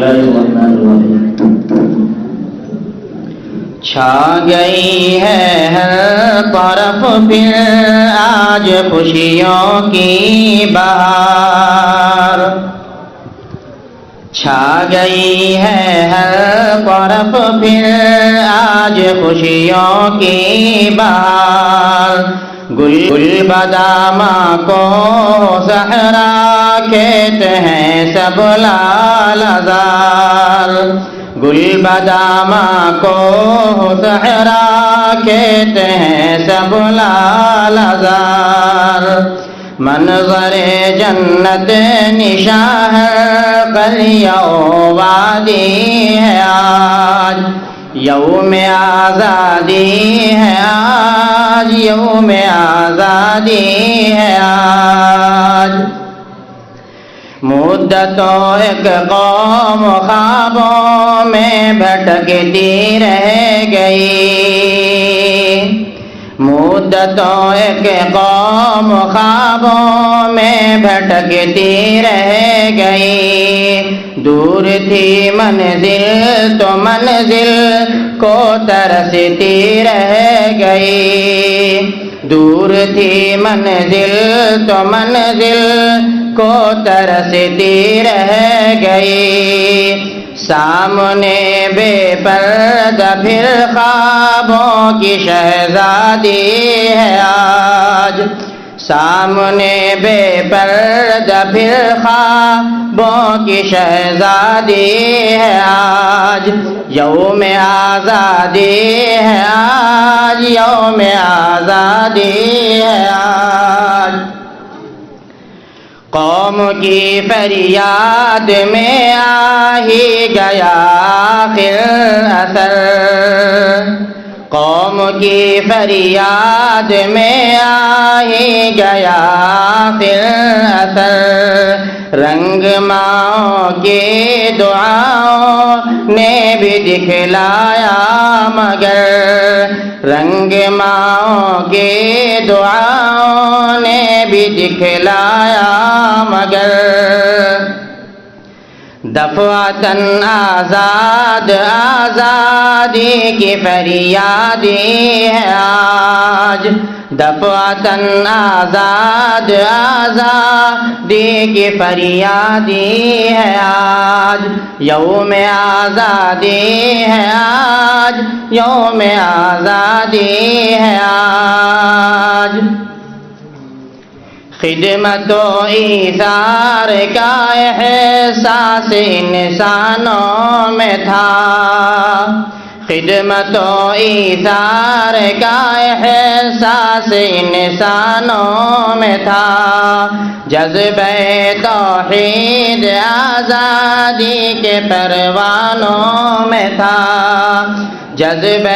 الله الرحمن الرحيم چھا گئی ہے ہر طرف پھر آج خوشیوں کی بہار چھا گئی ہے ہر طرف پھر آج خوشیوں کی بہار گل بدامہ کو صحرا کھیت ہیں سب لال زار گل بدامہ کو صحرا کھیت ہیں سب لال زار منظر جنت نشاں ہے قریہ و وادی ہے آج یوم آزادی ہے آج یوم آزادی ہے آج مدتوں ایک قوم خوابوں میں بھٹکتی رہ گئی مدتوں ایک قوم خوابوں میں بھٹکتی رہ گئی دور تھی منزل تو منزل کو ترستی رہ گئی دور تھی منزل تو منزل کو ترستی رہ گئی سامنے بے پردہ پھر خوابوں کی شہزادی ہے آج سامنے بے پردہ پھر خوابوں کی شہزادی ہے آج یوم آزادی ہے آج یوم آزادی ہے آج قوم کی فریاد میں آ ہی گیا آخر اثر قوم کی فریاد میں آ ہی گیا آخر اثر رنگ ماؤں کی دعاؤں نے بھی دکھلایا مگر رنگ ماؤں کی دعاؤں نے بھی دکھلایا مگر دفعتاً آزاد آزادی کی فریادی ہے آج دفعتاً آزاد آزادی کی فریادی ہے آج یوم آزادی ہے آج یوم آزادی ہے آج خدمت و ایثار کا احساس انسانوں میں تھا خدمت و ایثار کا احساس انسانوں میں تھا جذبہ توحید آزادی کے پروانوں میں تھا جذبہ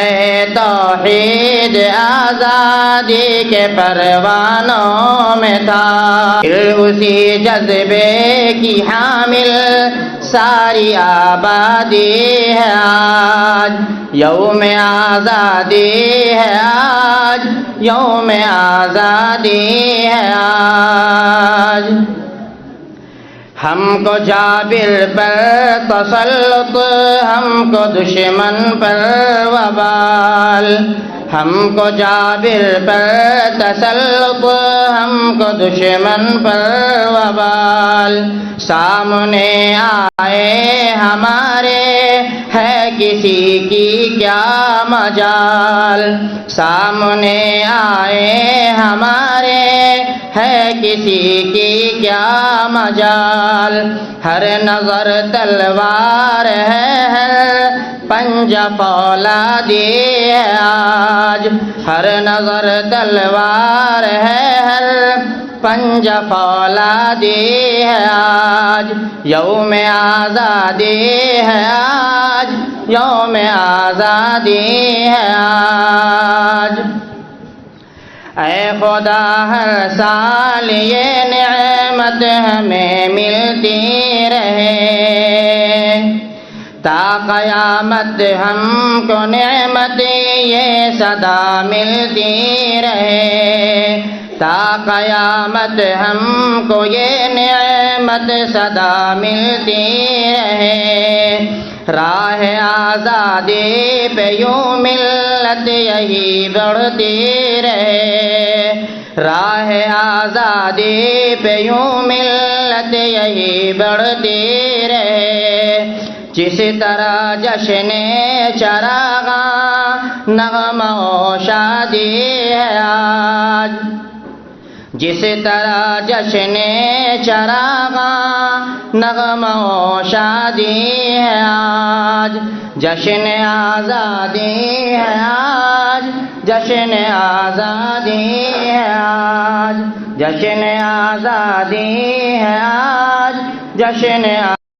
توحید آزادی کے پروانوں میں تھا پھر اسی جذبے کی حامل ساری آبادی ہے آج یوم آزادی ہے آج یوم آزادی ہے آج ہم کو جابر پر تسلط ہم کو دشمن پر وبال ہم کو جابر پر تسلط ہم کو دشمن پر وبال سامنے آئے ہمارے ہے کسی کی کیا مجال سامنے آئے ہمارے ہے کسی کی کیا مجال ہر نظر تلوار ہے ہر پنجہ فولادی ہے آج ہر نظر تلوار ہے ہر پنجہ فولادی ہے آج یوم آزادی ہے آج یوم آزادی ہے آج اے خدا ہر سال یہ نعمت ہمیں ملتی رہے تا قیامت ہم کو نعمت یہ صدا ملتی رہے تا قیامت ہم کو یہ نعمت صدا ملتی رہے، راہ آزادی پہ یوں ملت یہی بڑھتی رہے، راہ آزادی پہ یوں ملت یہی بڑھتی رہے، جس طرح جشن چراغاں نغمہ و شادی ہے آج، جس طرح جشن چراغاں نغمہ و شادی ہے آج، جشن آزادی ہے آج، جشن آزادی ہے آج، جشن آزادی ہے آج، جشن